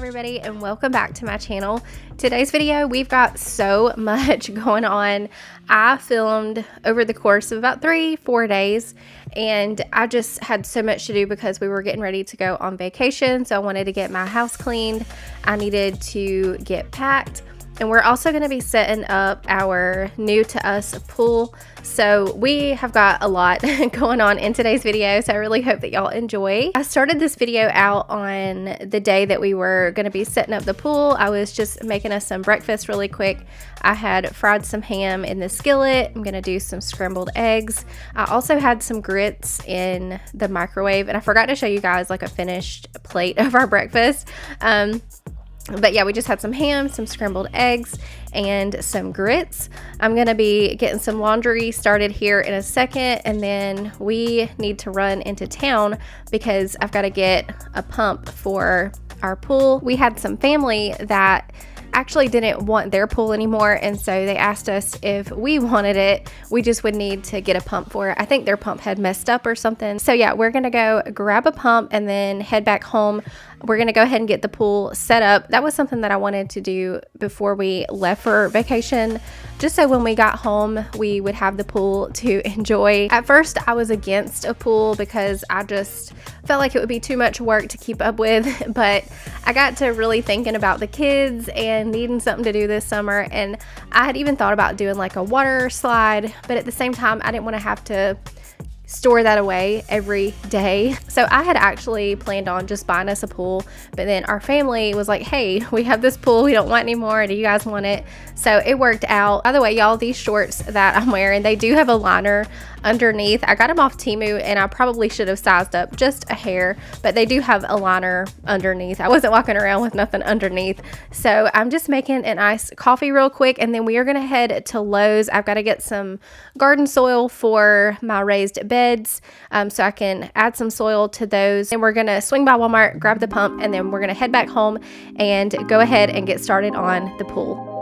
everybody, and welcome back to my channel. Today's video, we've got so much going on. I filmed over the course of about 3-4 days, and I just had so much to do because we were getting ready to go on vacation. So I wanted to get my house cleaned. I needed to get packed. And we're also going to be setting up our new to us pool. So we have got a lot going on in today's video. So I really hope that y'all enjoy. I started this video out on the day that we were going to be setting up the pool. I was just making us some breakfast really quick. I had fried some ham in the skillet. I'm going to do some scrambled eggs. I also had some grits in the microwave, and I forgot to show you guys like a finished plate of our breakfast. But yeah, we just had some ham, some scrambled eggs, and some grits. I'm going to be getting some laundry started here in a second, and then we need to run into town because I've got to get a pump for our pool. We had some family that actually didn't want their pool anymore, and so they asked us if we wanted it. We just would need to get a pump for it. I think their pump had messed up or something. So yeah, we're gonna go grab a pump and then head back home. We're gonna go ahead and get the pool set up. That was something that I wanted to do before we left for vacation, just so when we got home we would have the pool to enjoy. At first I was against a pool because I just felt like it would be too much work to keep up with, but I got to really thinking about the kids and needing something to do this summer, and I had even thought about doing like a water slide, but at the same time I didn't want to have to store that away every day. So I had actually planned on just buying us a pool, but then our family was like, hey, we have this pool we don't want anymore, do you guys want it? So it worked out. By the way, y'all, these shorts that I'm wearing, they do have a liner underneath. I got them off Temu, and I probably should have sized up just a hair, but they do have a liner underneath. I wasn't walking around with nothing underneath. So I'm just making an iced coffee real quick, and then we are gonna head to Lowe's. I've got to get some garden soil for my raised beds, so I can add some soil to those. And we're gonna swing by Walmart, grab the pump, and then we're gonna head back home and go ahead and get started on the pool.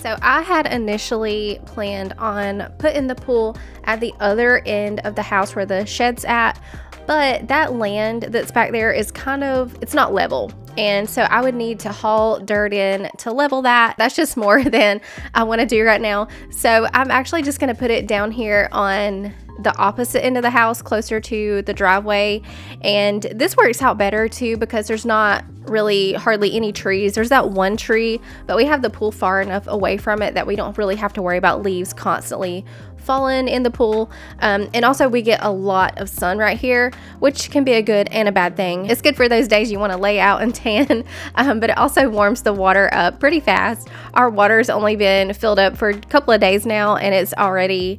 So I had initially planned on putting the pool at the other end of the house where the shed's at, but that land that's back there is it's not level. And so I would need to haul dirt in to level that. That's just more than I want to do right now. So I'm actually just going to put it down here on the opposite end of the house, closer to the driveway. And this works out better too because there's not really hardly any trees. There's that one tree, but we have the pool far enough away from it that we don't really have to worry about leaves constantly falling in the pool. And also we get a lot of sun right here, which can be a good and a bad thing. It's good for those days you want to lay out and tan, but it also warms the water up pretty fast. Our water's only been filled up for a couple of days now, and it's already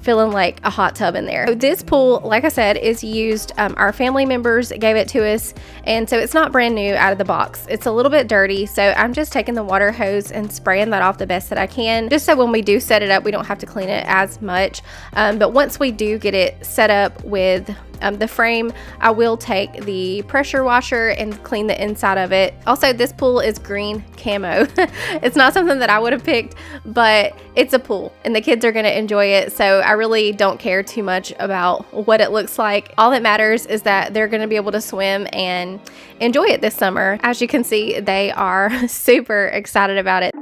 feeling like a hot tub in there. So this pool, like I said, is used. Our family members gave it to us, and so it's not brand new out of the box. It's a little bit dirty, so I'm just taking the water hose and spraying that off the best that I can, just so when we do set it up, we don't have to clean it as much. But once we do get it set up with the frame, I will take the pressure washer and clean the inside of it. Also, this pool is green camo. It's not something that I would have picked, but it's a pool and the kids are going to enjoy it, so I really don't care too much about what it looks like. All that matters is that they're going to be able to swim and enjoy it this summer. As you can see, they are super excited about it.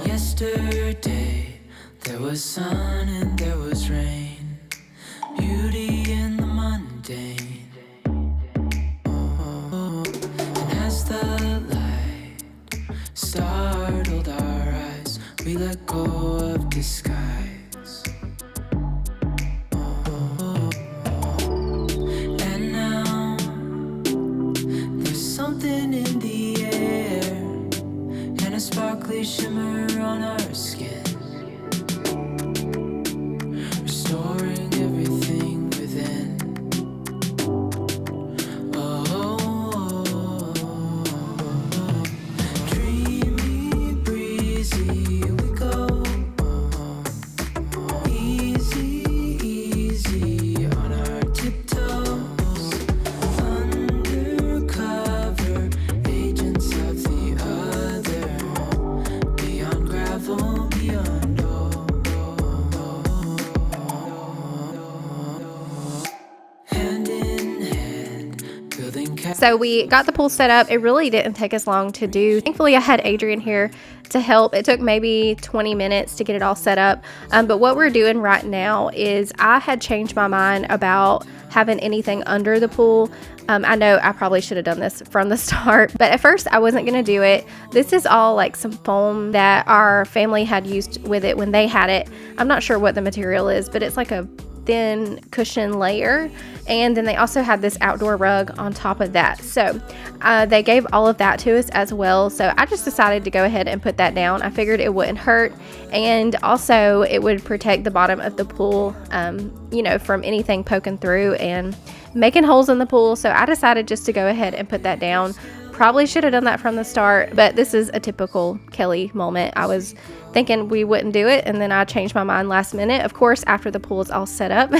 Yesterday There was sun and there was rain, beauty in the mundane. And as the light startled our eyes, we let go of disguise. And now there's something in the air and a sparkly shimmer on our skin, restoring everything within. Dreamy, breezy, we go. Easy, easy on our tiptoes. Undercover agents of the other. Beyond gravel, beyond hand in hand, building So we got the pool set up. It really didn't take us long to do. Thankfully, I had Adrian here to help. It took maybe 20 minutes to get it all set up. But what we're doing right now is I had changed my mind about having anything under the pool. I know I probably should have done this from the start, but at first I wasn't going to do it. This is all like some foam that our family had used with it when they had it. I'm not sure what the material is, but it's like a thin cushion layer, and then they also had this outdoor rug on top of that. So they gave all of that to us as well, so I just decided to go ahead and put that down. I figured it wouldn't hurt, and also it would protect the bottom of the pool, you know, from anything poking through and making holes in the pool. So I decided just to go ahead and put that down. Probably should have done that from the start, but this is a typical Kelly moment. I was thinking we wouldn't do it, and then I changed my mind last minute, of course, after the pool is all set up,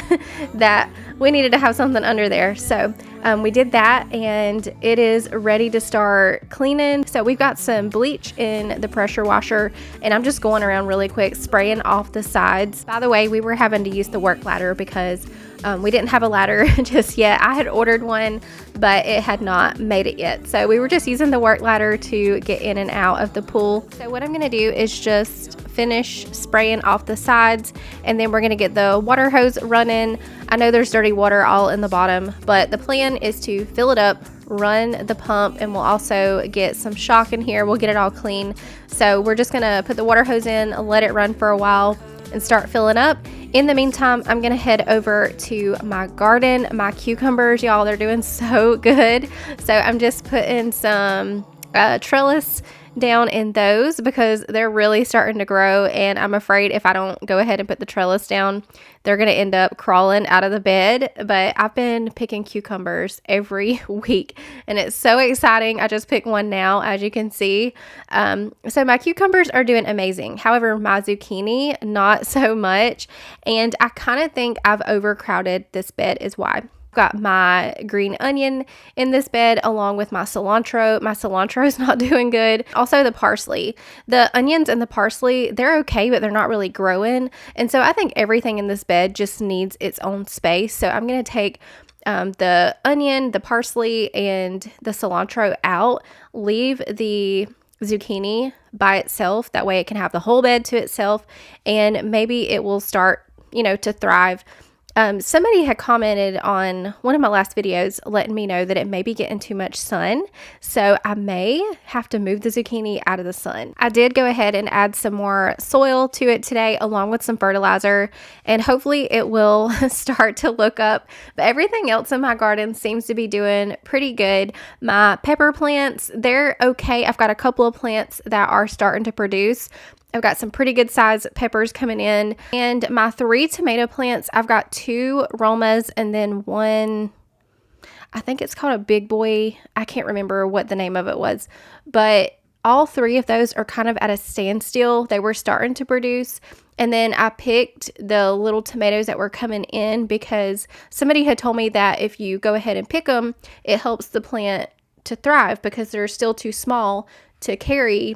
that we needed to have something under there. So we did that, and it is ready to start cleaning. So we've got some bleach in the pressure washer, and I'm just going around really quick spraying off the sides. By the way, we were having to use the work ladder because we didn't have a ladder just yet. I had ordered one, but it had not made it yet. So we were just using the work ladder to get in and out of the pool. So what I'm going to do is just finish spraying off the sides, and then we're going to get the water hose running. I know there's dirty water all in the bottom, but the plan is to fill it up, run the pump, and we'll also get some shock in here. We'll get it all clean. So we're just going to put the water hose in, let it run for a while, and start filling up. In the meantime, I'm gonna head over to my garden. My cucumbers, y'all, they're doing so good. So I'm just putting some trellis down in those because they're really starting to grow, and I'm afraid if I don't go ahead and put the trellis down, they're gonna end up crawling out of the bed. But I've been picking cucumbers every week, and it's so exciting. I just picked one now, as you can see. So my cucumbers are doing amazing. However, my zucchini, not so much, and I kind of think I've overcrowded this bed is why. Got my green onion in this bed along with my cilantro. My cilantro is not doing good. Also the parsley. The onions and the parsley, they're okay, but they're not really growing. And so I think everything in this bed just needs its own space. So I'm going to take the onion, the parsley, and the cilantro out. Leave the zucchini by itself. That way it can have the whole bed to itself, and maybe it will start, you know, to thrive. Somebody had commented on one of my last videos letting me know that it may be getting too much sun, so I may have to move the zucchini out of the sun. I did go ahead and add some more soil to it today along with some fertilizer, and hopefully it will start to look up. But everything else in my garden seems to be doing pretty good. My pepper plants, they're okay. I've got a couple of plants that are starting to produce. I've got some pretty good size peppers coming in, and my 3 tomato plants, I've got 2 Romas and then one, I think it's called a big boy. I can't remember what the name of it was, but all 3 of those are kind of at a standstill. They were starting to produce, and then I picked the little tomatoes that were coming in because somebody had told me that if you go ahead and pick them, it helps the plant to thrive because they're still too small to carry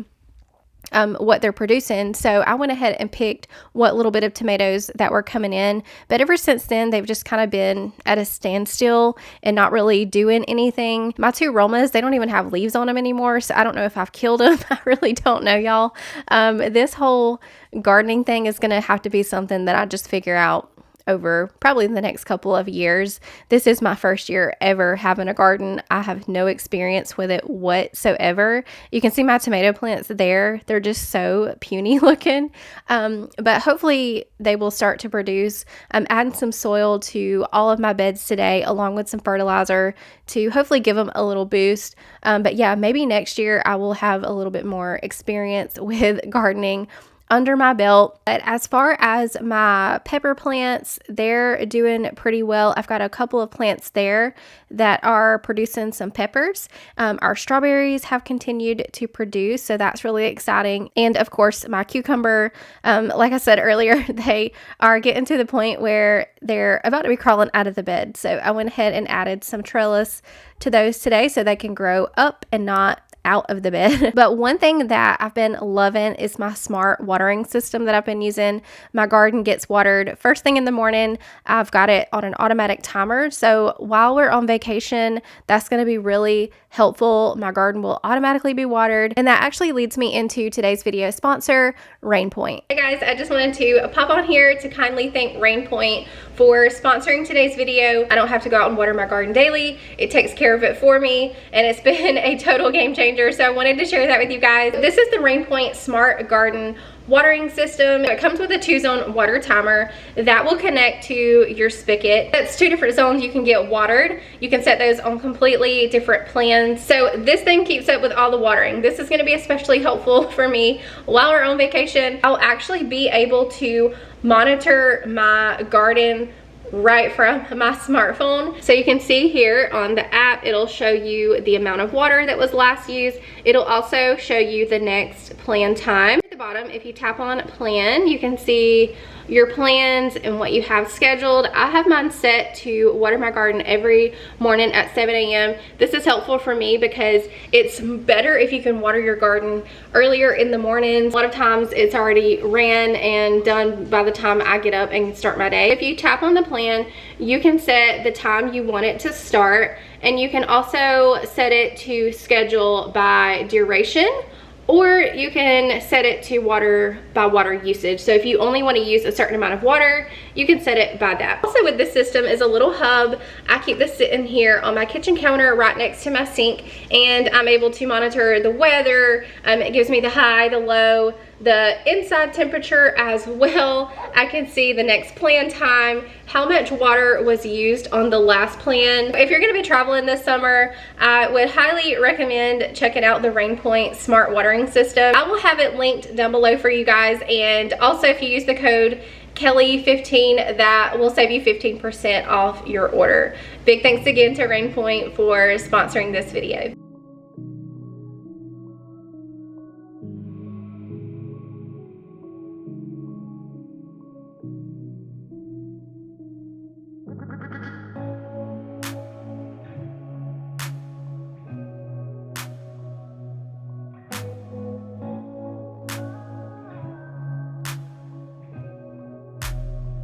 what they're producing. So I went ahead and picked what little bit of tomatoes that were coming in. But ever since then, they've just kind of been at a standstill and not really doing anything. My 2 Romas, they don't even have leaves on them anymore. So I don't know if I've killed them. I really don't know, y'all. This whole gardening thing is going to have to be something that I just figure out over probably the next couple of years. This is my first year ever having a garden. I have no experience with it whatsoever. You can see my tomato plants there. They're just so puny looking. But hopefully they will start to produce. I'm adding some soil to all of my beds today, along with some fertilizer to hopefully give them a little boost. But yeah, maybe next year I will have a little bit more experience with gardening under my belt. But as far as my pepper plants, they're doing pretty well. I've got a couple of plants there that are producing some peppers. Our strawberries have continued to produce, so that's really exciting. And of course, my cucumber, like I said earlier, they are getting to the point where they're about to be crawling out of the bed. So I went ahead and added some trellis to those today so they can grow up and not out of the bed. But one thing that I've been loving is my smart watering system that I've been using. My garden gets watered first thing in the morning. I've got it on an automatic timer. So while we're on vacation, that's going to be really helpful. My garden will automatically be watered. And that actually leads me into today's video sponsor, Rainpoint. Hey guys, I just wanted to pop on here to kindly thank Rainpoint for sponsoring today's video. I don't have to go out and water my garden daily. It takes care of it for me, and it's been a total game changer. So I wanted to share that with you guys. This is the Rainpoint Smart Garden watering system. It comes with a 2-zone water timer that will connect to your spigot. That's 2 different zones you can get watered. You can set those on completely different plans. So this thing keeps up with all the watering. This is going to be especially helpful for me while we're on vacation. I'll actually be able to monitor my garden right from my smartphone. So you can see here on the app, it'll show you the amount of water that was last used. It'll also show you the next plan time. At the bottom, if you tap on plan, you can see your plans and what you have scheduled. I have mine set to water my garden every morning at 7 a.m. This is helpful for me because it's better if you can water your garden earlier in the mornings. A lot of times it's already ran and done by the time I get up and start my day. If you tap on the plan, you can set the time you want it to start, and you can also set it to schedule by duration, or you can set it to water by water usage. So if you only want to use a certain amount of water, you can set it by that. Also with this system is a little hub. I keep this sitting here on my kitchen counter right next to my sink, and I'm able to monitor the weather. It gives me the high, the low, the inside temperature as well. I can see the next plan time, how much water was used on the last plan. If you're going to be traveling this summer, I would highly recommend checking out the Rainpoint Smart Watering System. I will have it linked down below for you guys, and also if you use the code Kelly15, that will save you 15% off your order. Big thanks again to Rainpoint for sponsoring this video.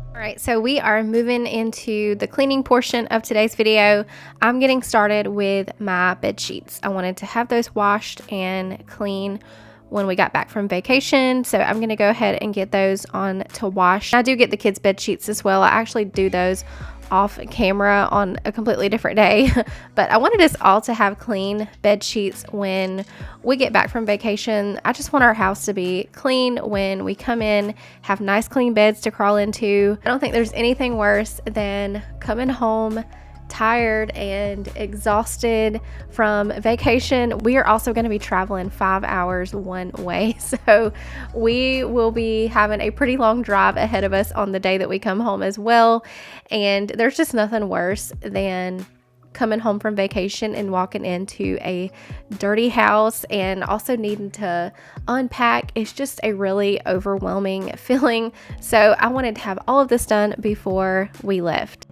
All right, so we are moving into the cleaning portion of today's video. I'm getting started with my bed sheets. I wanted to have those washed and clean when we got back from vacation, so I'm going to go ahead and get those on to wash. I do get the kids' bed sheets as well. I actually do those off camera on a completely different day, but I wanted us all to have clean bed sheets when we get back from vacation. I just want our house to be clean when we come in, have nice clean beds to crawl into. I don't think there's anything worse than coming home tired and exhausted from vacation. We are also going to be traveling 5 hours one way, so we will be having a pretty long drive ahead of us on the day that we come home as well. And there's just nothing worse than coming home from vacation and walking into a dirty house and also needing to unpack. It's just a really overwhelming feeling. So I wanted to have all of this done before we left.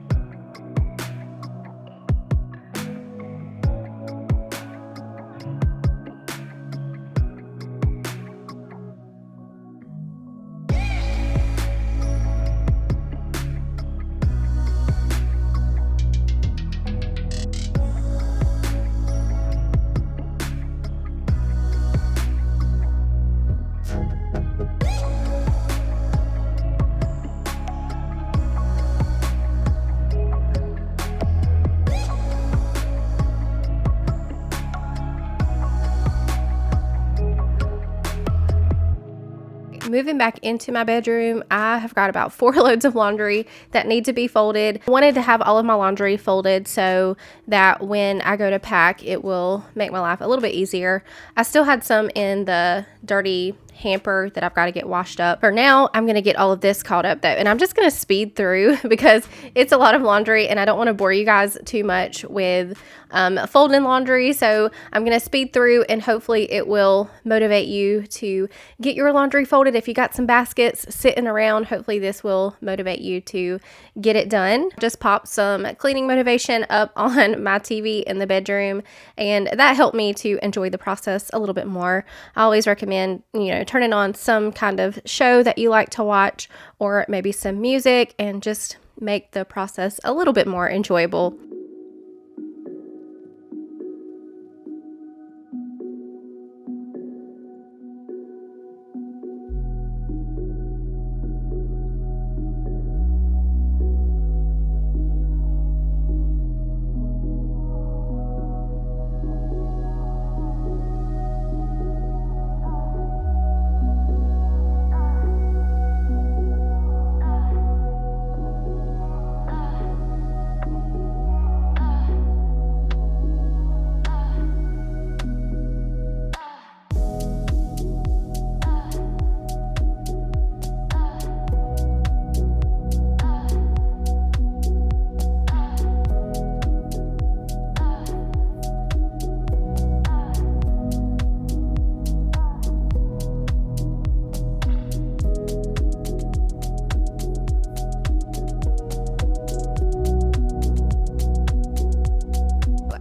Moving back into my bedroom, I have got about 4 loads of laundry that need to be folded. I wanted to have all of my laundry folded so that when I go to pack, it will make my life a little bit easier. I still had some in the dirty hamper that I've got to get washed up. For now, I'm going to get all of this caught up though, and I'm just going to speed through because it's a lot of laundry and I don't want to bore you guys too much with folding laundry. So I'm going to speed through and hopefully it will motivate you to get your laundry folded. If you got some baskets sitting around, hopefully this will motivate you to get it done. Just pop some cleaning motivation up on my TV in the bedroom, and that helped me to enjoy the process a little bit more. I always recommend, turning on some kind of show that you like to watch, or maybe some music, and just make the process a little bit more enjoyable.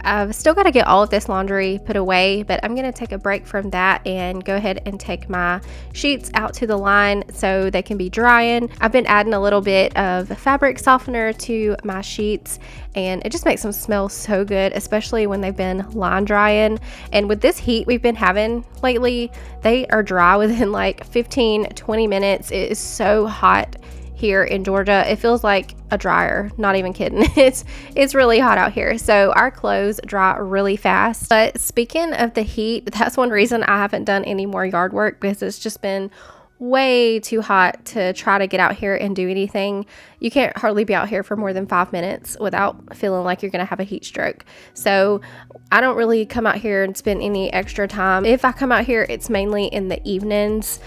I've still got to get all of this laundry put away, but I'm going to take a break from that and go ahead and take my sheets out to the line so they can be drying. I've been adding a little bit of fabric softener to my sheets, and it just makes them smell so good, especially when they've been line drying. And with this heat we've been having lately, they are dry within like 15-20 minutes. It is so hot here in Georgia. It feels like a dryer, not even kidding. It's really hot out here, so our clothes dry really fast. But speaking of the heat, that's one reason I haven't done any more yard work, because it's just been way too hot to try to get out here and do anything. You can't hardly be out here for more than 5 minutes without feeling like you're gonna have a heat stroke. So I don't really come out here and spend any extra time. If I come out here, it's mainly in the evenings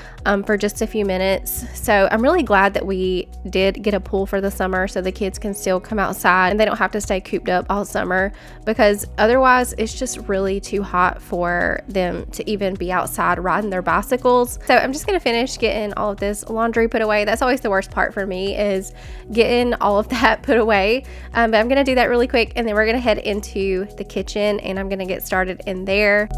for just a few minutes. So I'm really glad that we did get a pool for the summer so the kids can still come outside and they don't have to stay cooped up all summer, because otherwise it's just really too hot for them to even be outside riding their bicycles. So I'm just gonna finish getting all of this laundry put away. That's always the worst part for me, is getting all of that put away. But I'm gonna do that really quick, and then we're gonna head into the kitchen and I'm gonna get started in there.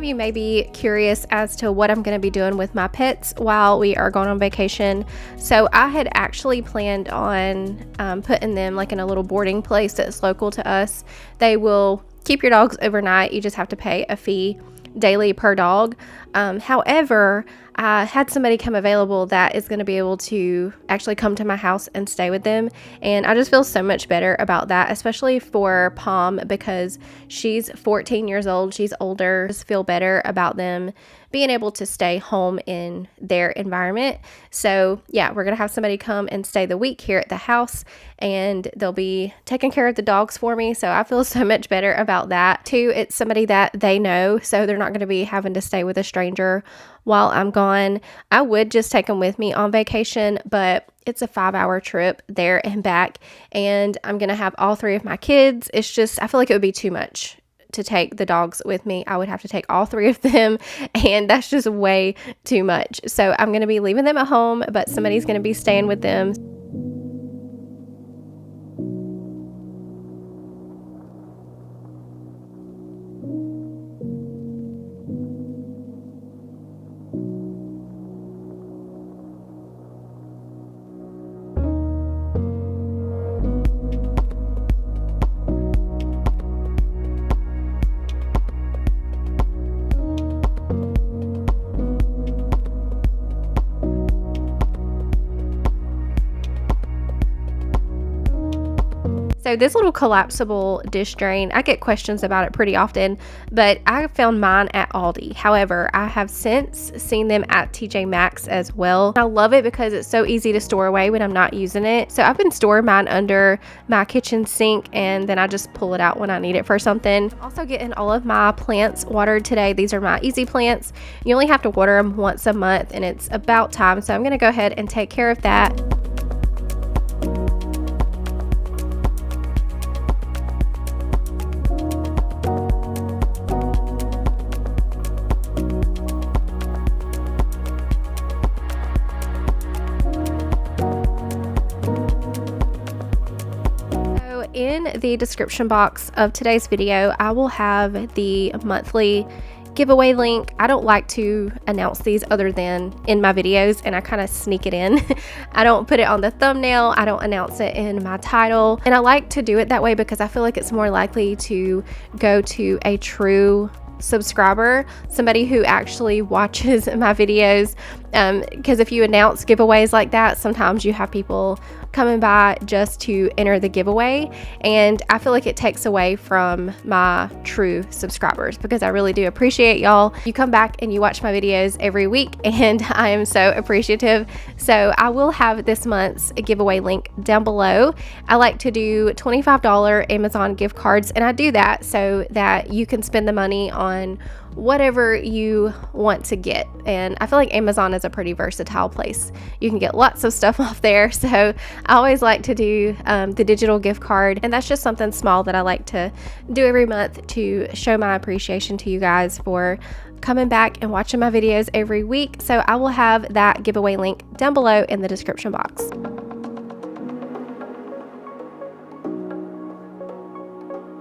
You may be curious as to what I'm going to be doing with my pets while we are going on vacation. So I had actually planned on putting them like in a little boarding place that's local to us. They will keep your dogs overnight. You just have to pay a fee daily per dog. However, I had somebody come available that is going to be able to actually come to my house and stay with them, and I just feel so much better about that, especially for Palm, because she's 14 years old. She's older. I just feel better about them being able to stay home in their environment. So yeah, we're gonna have somebody come and stay the week here at the house, and they'll be taking care of the dogs for me. So I feel so much better about that too. It's somebody that they know, so they're not gonna be having to stay with a stranger while I'm gone. I would just take them with me on vacation, but it's a 5-hour trip there and back, and I'm gonna have all 3 of my kids. It's just, I feel like it would be too much to take the dogs with me. I would have to take all 3 of them, and that's just way too much. So I'm going to be leaving them at home, but somebody's going to be staying with them. So this little collapsible dish drain, I get questions about it pretty often, but I found mine at Aldi. However, I have since seen them at TJ Maxx as well. I love it because it's so easy to store away when I'm not using it. So I've been storing mine under my kitchen sink, and then I just pull it out when I need it for something. I'm also getting all of my plants watered today. These are my easy plants. You only have to water them once a month, and it's about time. So I'm going to go ahead and take care of that. In the description box of today's video, I will have the monthly giveaway link. I don't like to announce these other than in my videos, and I kind of sneak it in. I don't put it on the thumbnail. I don't announce it in my title. And I like to do it that way because I feel like it's more likely to go to a true subscriber, somebody who actually watches my videos, because if you announce giveaways like that, sometimes you have people coming by just to enter the giveaway, and I feel like it takes away from my true subscribers, because I really do appreciate y'all. You come back and you watch my videos every week, and I am so appreciative. So I will have this month's giveaway link down below. I like to do $25 Amazon gift cards, and I do that so that you can spend the money on whatever you want to get. And I feel like Amazon is a pretty versatile place. You can get lots of stuff off there. So I always like to do the digital gift card, and that's just something small that I like to do every month to show my appreciation to you guys for coming back and watching my videos every week. So I will have that giveaway link down below in the description box.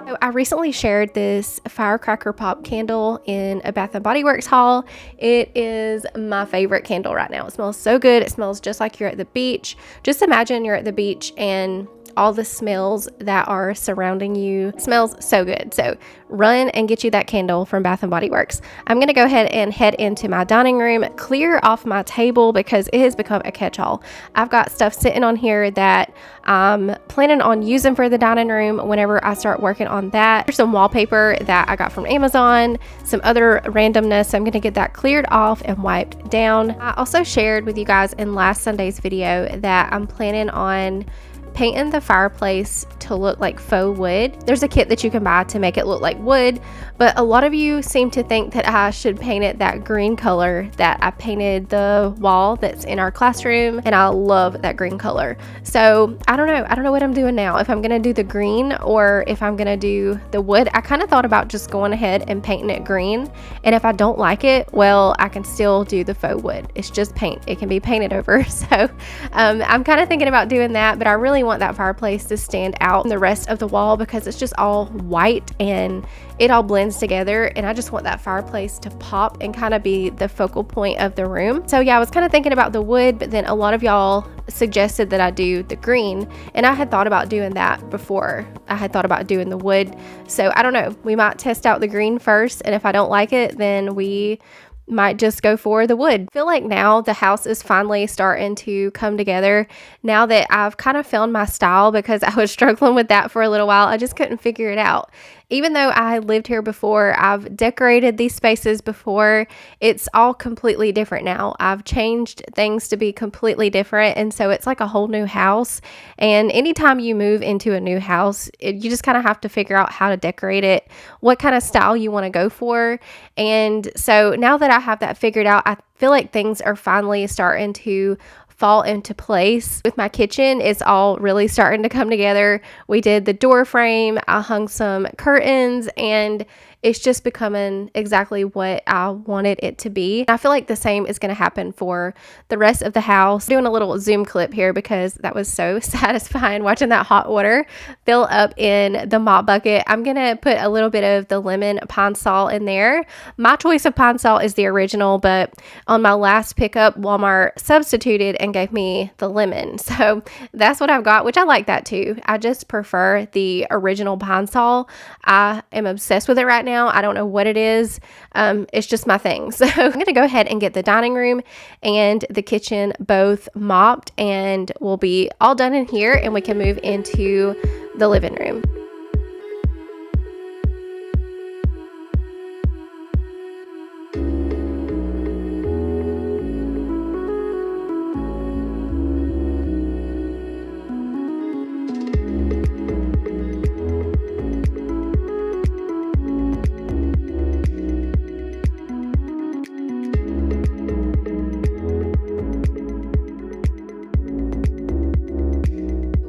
So I recently shared this firecracker pop candle in a Bath & Body Works haul. It is my favorite candle right now. It smells so good. It smells just like you're at the beach. Just imagine you're at the beach and all the smells that are surrounding you. It smells so good. So run and get you that candle from Bath & Body Works. I'm going to go ahead and head into my dining room, clear off my table because it has become a catch-all. I've got stuff sitting on here that I'm planning on using for the dining room whenever I start working on that. There's some wallpaper that I got from Amazon, some other randomness. So I'm going to get that cleared off and wiped down. I also shared with you guys in last Sunday's video that I'm planning on painting the fireplace to look like faux wood. There's a kit that you can buy to make it look like wood, but a lot of you seem to think that I should paint it that green color that I painted the wall that's in our classroom, and I love that green color. So I don't know what I'm doing now, if I'm gonna do the green or if I'm gonna do the wood. I kind of thought about just going ahead and painting it green, and if I don't like it, well, I can still do the faux wood. It's just paint, it can be painted over. So I'm kind of thinking about doing that, but I really want that fireplace to stand out from the rest of the wall because it's just all white and it all blends together, and I just want that fireplace to pop and kind of be the focal point of the room. So yeah, I was kind of thinking about the wood, but then a lot of y'all suggested that I do the green, and I had thought about doing that before I had thought about doing the wood. So I don't know, we might test out the green first, and if I don't like it, then we might just go for the wood. I feel like now the house is finally starting to come together now that I've kind of found my style, because I was struggling with that for a little while. I just couldn't figure it out. Even though I had lived here before, I've decorated these spaces before, it's all completely different now. I've changed things to be completely different, and so it's like a whole new house. And anytime you move into a new house, you just kind of have to figure out how to decorate it, what kind of style you want to go for. And so now that I have that figured out, I feel like things are finally starting to fall into place. With my kitchen, it's all really starting to come together. We did the door frame, I hung some curtains, and it's just becoming exactly what I wanted it to be. I feel like the same is going to happen for the rest of the house. Doing a little zoom clip here because that was so satisfying watching that hot water fill up in the mop bucket. I'm going to put a little bit of the lemon pine salt in there. My choice of pine salt is the original, but on my last pickup, Walmart substituted and gave me the lemon. So that's what I've got, which I like that too. I just prefer the original pine salt. I am obsessed with it right now. I don't know what it is. It's just my thing. So I'm going to go ahead and get the dining room and the kitchen both mopped, and we'll be all done in here, and we can move into the living room.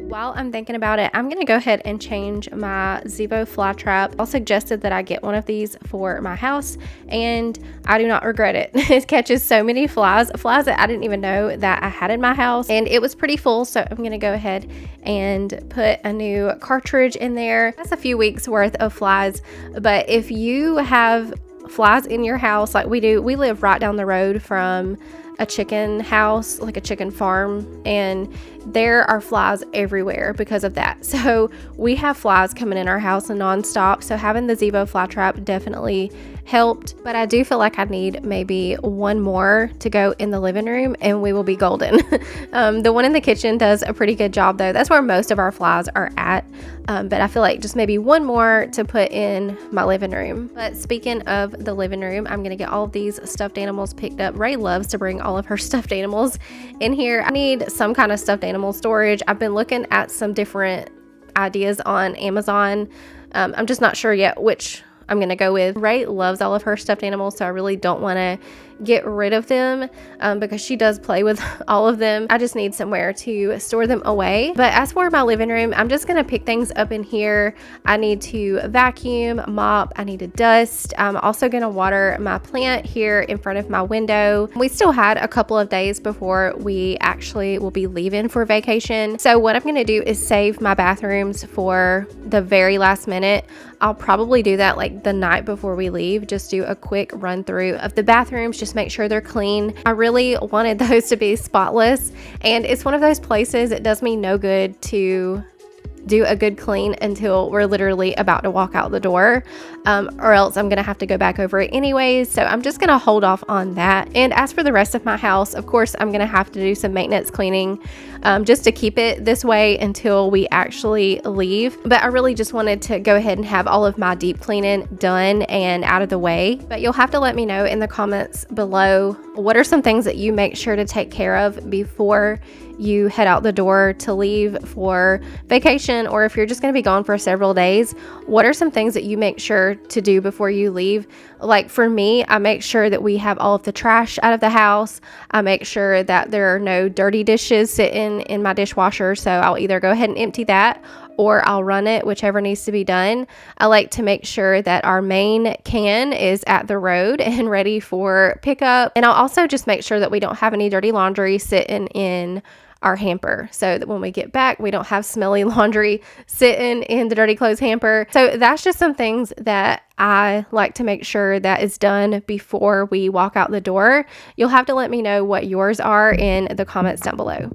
While I'm thinking about it, I'm going to go ahead and change my Zevo fly trap. I suggested that I get one of these for my house, and I do not regret it. It catches so many flies that I didn't even know that I had in my house, and it was pretty full, so I'm going to go ahead and put a new cartridge in there. That's a few weeks worth of flies, but if you have flies in your house like we do, we live right down the road from a chicken house, like a chicken farm, and there are flies everywhere because of that. So we have flies coming in our house nonstop, so having the Zevo fly trap definitely helped. But I do feel like I need maybe one more to go in the living room and we will be golden. The one in the kitchen does a pretty good job though. That's where most of our flies are at. But I feel like just maybe one more to put in my living room. But speaking of the living room, I'm going to get all of these stuffed animals picked up. Ray loves to bring all of her stuffed animals in here. I need some kind of stuffed animal storage. I've been looking at some different ideas on Amazon. I'm just not sure yet which I'm going to go with. Ray loves all of her stuffed animals, so I really don't want to get rid of them because she does play with all of them. I just need somewhere to store them away. But as for my living room, I'm just going to pick things up in here. I need to vacuum, mop, I need to dust. I'm also going to water my plant here in front of my window. We still had a couple of days before we actually will be leaving for vacation. So what I'm going to do is save my bathrooms for the very last minute. I'll probably do that like the night before we leave, just do a quick run through of the bathrooms, just make sure they're clean. I really wanted those to be spotless, and it's one of those places it does me no good to do a good clean until we're literally about to walk out the door, or else I'm gonna have to go back over it anyways. So I'm just gonna hold off on that. And as for the rest of my house, of course I'm gonna have to do some maintenance cleaning just to keep it this way until we actually leave. But I really just wanted to go ahead and have all of my deep cleaning done and out of the way. But you'll have to let me know in the comments below, what are some things that you make sure to take care of before you head out the door to leave for vacation, or if you're just going to be gone for several days, what are some things that you make sure to do before you leave? Like for me, I make sure that we have all of the trash out of the house. I make sure that there are no dirty dishes sitting in my dishwasher, so I'll either go ahead and empty that or I'll run it, whichever needs to be done. I like to make sure that our main can is at the road and ready for pickup. And I'll also just make sure that we don't have any dirty laundry sitting in our hamper, so that when we get back we don't have smelly laundry sitting in the dirty clothes hamper. So that's just some things that I like to make sure that is done before we walk out the door. You'll have to let me know what yours are in the comments down below.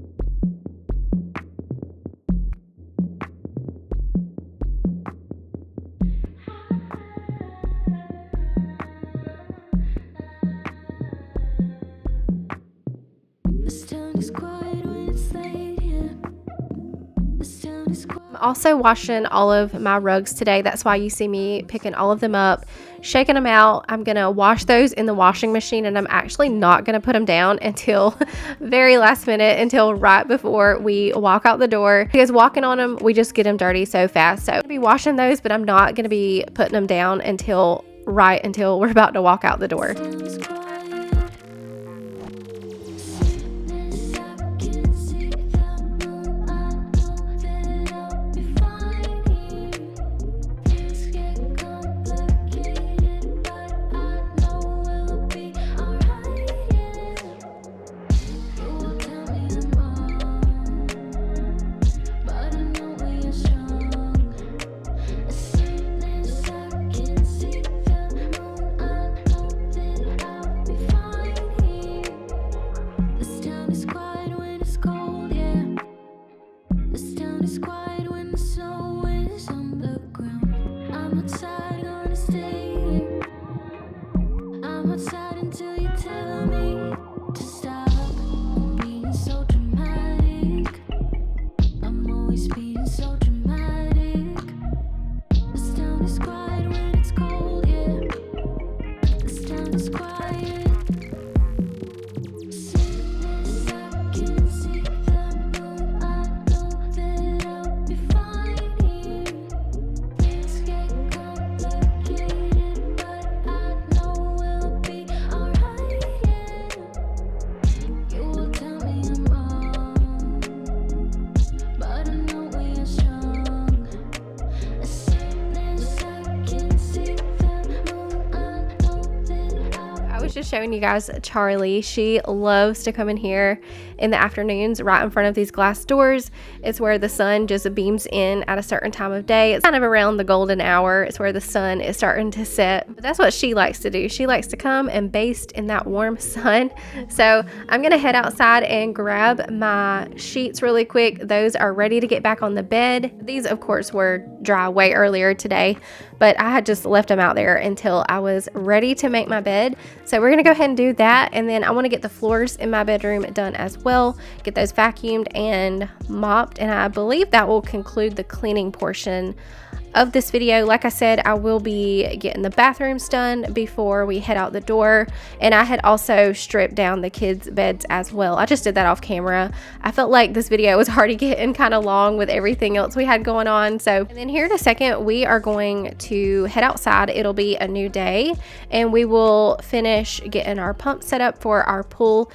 I'm also washing all of my rugs today. That's why you see me picking all of them up, shaking them out. I'm gonna wash those in the washing machine, and I'm actually not gonna put them down until very last minute, until right before we walk out the door, because walking on them, we just get them dirty so fast. So I'm gonna be washing those, but I'm not gonna be putting them down until we're about to walk out the door. Just showing you guys Charlie. She loves to come in here in the afternoons right in front of these glass doors. It's where the sun just beams in at a certain time of day. It's kind of around the golden hour. It's where the sun is starting to set. But that's what she likes to do. She likes to come and baste in that warm sun. So I'm gonna head outside and grab my sheets really quick. Those are ready to get back on the bed. These of course were dry way earlier today, but I had just left them out there until I was ready to make my bed. So we're gonna go ahead and do that, and then I want to get the floors in my bedroom done as well, get those vacuumed and mopped, and I believe that will conclude the cleaning portion of this video. Like I said, I will be getting the bathrooms done before we head out the door, and I had also stripped down the kids' beds as well. I just did that off camera. I felt like this video was already getting kind of long with everything else we had going on. So, and then here in a second, we are going to head outside. It'll be a new day, and we will finish getting our pump set up for our pool.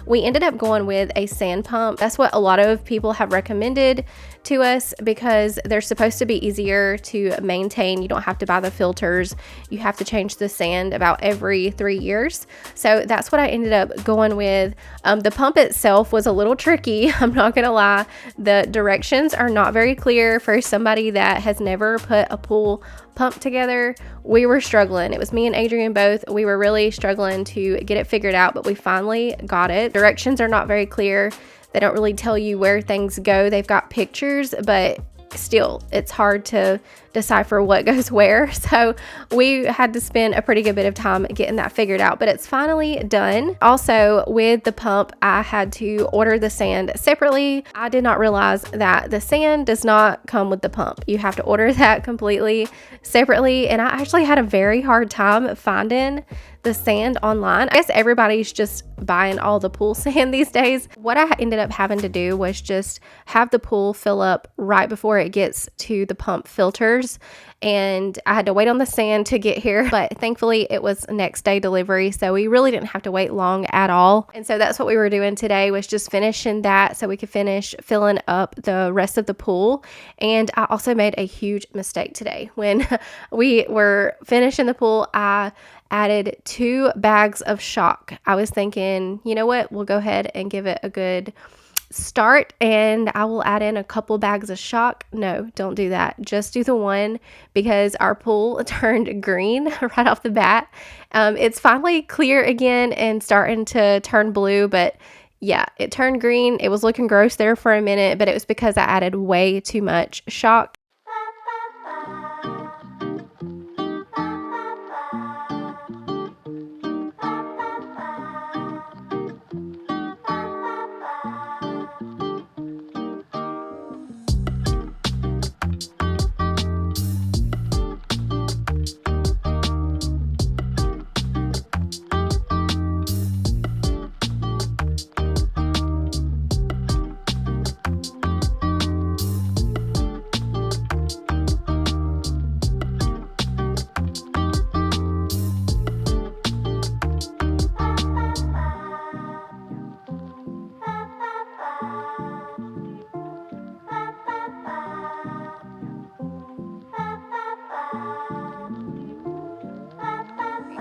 We ended up going with a sand pump. That's what a lot of people have recommended to us because they're supposed to be easier to maintain. You don't have to buy the filters. You have to change the sand about every 3 years. So that's what I ended up going with. The pump itself was a little tricky. I'm not gonna lie. The directions are not very clear for somebody that has never put a pool pump together. We were struggling. It was me and Adrian both. We were really struggling to get it figured out, but we finally got it. Directions are not very clear. They don't really tell you where things go. They've got pictures, but still, it's hard to decipher what goes where. So we had to spend a pretty good bit of time getting that figured out, but it's finally done. Also, with the pump, I had to order the sand separately. I did not realize that the sand does not come with the pump. You have to order that completely separately, and I actually had a very hard time finding the sand online. I guess everybody's just buying all the pool sand these days. What I ended up having to do was just have the pool fill up right before it gets to the pump filters. $2, and I had to wait on the sand to get here, but thankfully it was next day delivery, so we really didn't have to wait long at all. And so that's what we were doing today, was just finishing that so we could finish filling up the rest of the pool. And I also made a huge mistake today. When we were finishing the pool, I added 2 bags of shock. I was thinking, you know what, we'll go ahead and give it a good start and I will add in a couple bags of shock. No, don't do that. Just do the one, because our pool turned green right off the bat. It's finally clear again and starting to turn blue, but yeah, it turned green. It was looking gross there for a minute, but it was because I added way too much shock.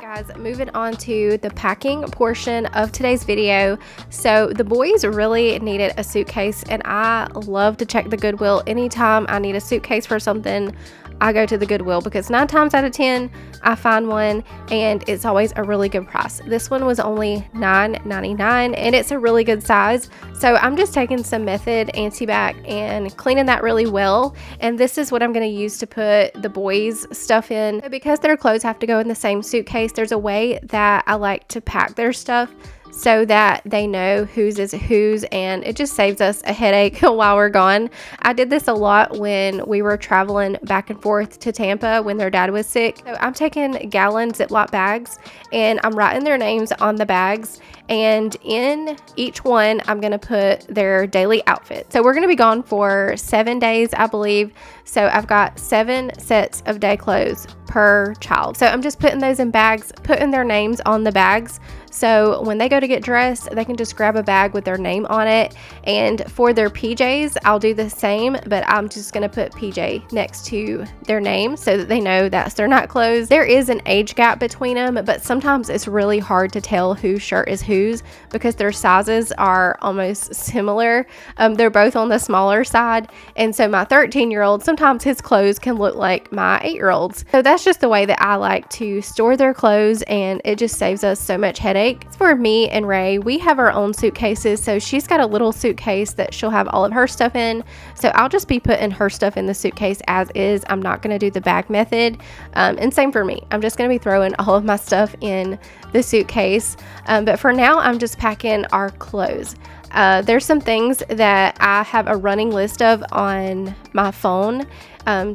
Guys, moving on to the packing portion of today's video. So the boys really needed a suitcase, and I love to check the Goodwill. Anytime I need a suitcase for something, I go to the Goodwill, because 9 times out of 10 I find one and it's always a really good price. This one was only $9.99 and it's a really good size. So I'm just taking some Method Anti-Bac and cleaning that really well, and this is what I'm going to use to put the boys' stuff in. Because their clothes have to go in the same suitcase, there's a way that I like to pack their stuff so that they know whose is whose, and it just saves us a headache while we're gone. I did this a lot when we were traveling back and forth to Tampa when their dad was sick. So I'm taking gallon Ziploc bags and I'm writing their names on the bags, and in each one I'm going to put their daily outfit. So we're going to be gone for 7 days, I believe. So I've got 7 sets of day clothes per child. So I'm just putting those in bags, putting their names on the bags. So when they go to get dressed, they can just grab a bag with their name on it. And for their PJs, I'll do the same, but I'm just going to put PJ next to their name so that they know that's their night clothes. There is an age gap between them, but sometimes it's really hard to tell whose shirt is whose because their sizes are almost similar. They're both on the smaller side. And so my 13-year-old, sometimes his clothes can look like my 8-year-old's. So that's just the way that I like to store their clothes, and it just saves us so much headache. For me and Ray, we have our own suitcases, so she's got a little suitcase that she'll have all of her stuff in. So I'll just be putting her stuff in the suitcase as is. I'm not going to do the bag method. And same for me. I'm just going to be throwing all of my stuff in the suitcase. But for now, I'm just packing our clothes. There's some things that I have a running list of on my phone.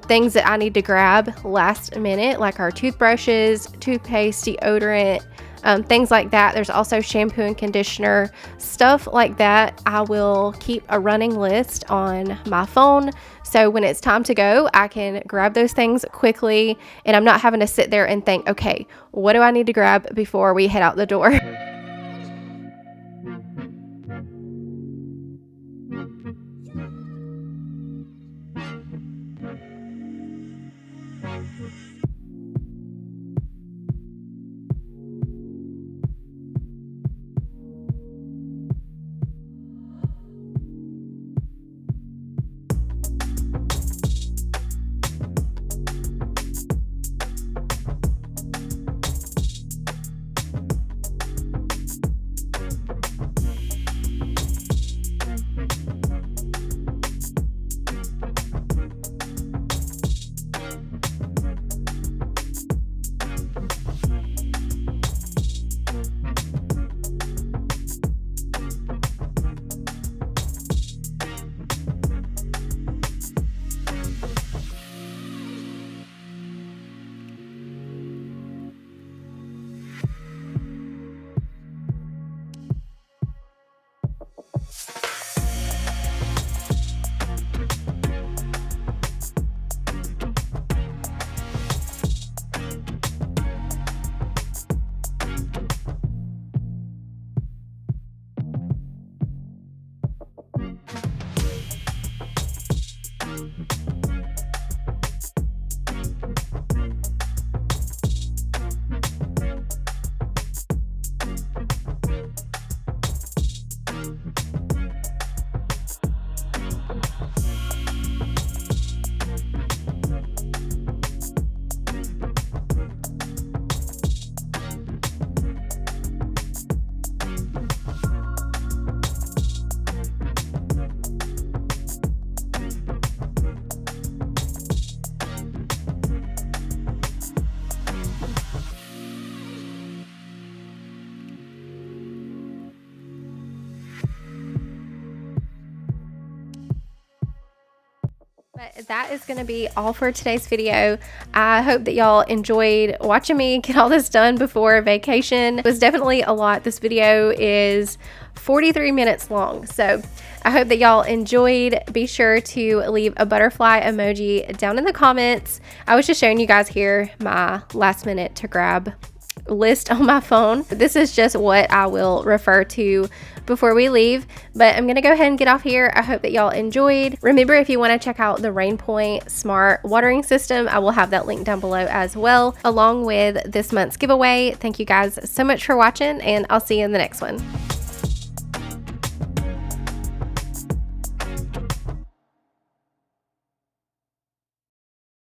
Things that I need to grab last minute, like our toothbrushes, toothpaste, deodorant, things like that. There's also shampoo and conditioner, stuff like that. I will keep a running list on my phone, so when it's time to go, I can grab those things quickly, and I'm not having to sit there and think, okay, what do I need to grab before we head out the door? that is going to be all for today's video. I hope that y'all enjoyed watching me get all this done before vacation. It was definitely a lot. This video is 43 minutes long, so I hope that y'all enjoyed. Be sure to leave a butterfly emoji down in the comments. I was just showing you guys here my last minute to grab list on my phone. This is just what I will refer to before we leave, but I'm gonna go ahead and get off here. I hope that y'all enjoyed. Remember, if you want to check out the Rain Point Smart Watering System, I will have that link down below as well, along with this month's giveaway. Thank you guys so much for watching, and I'll see you in the next one.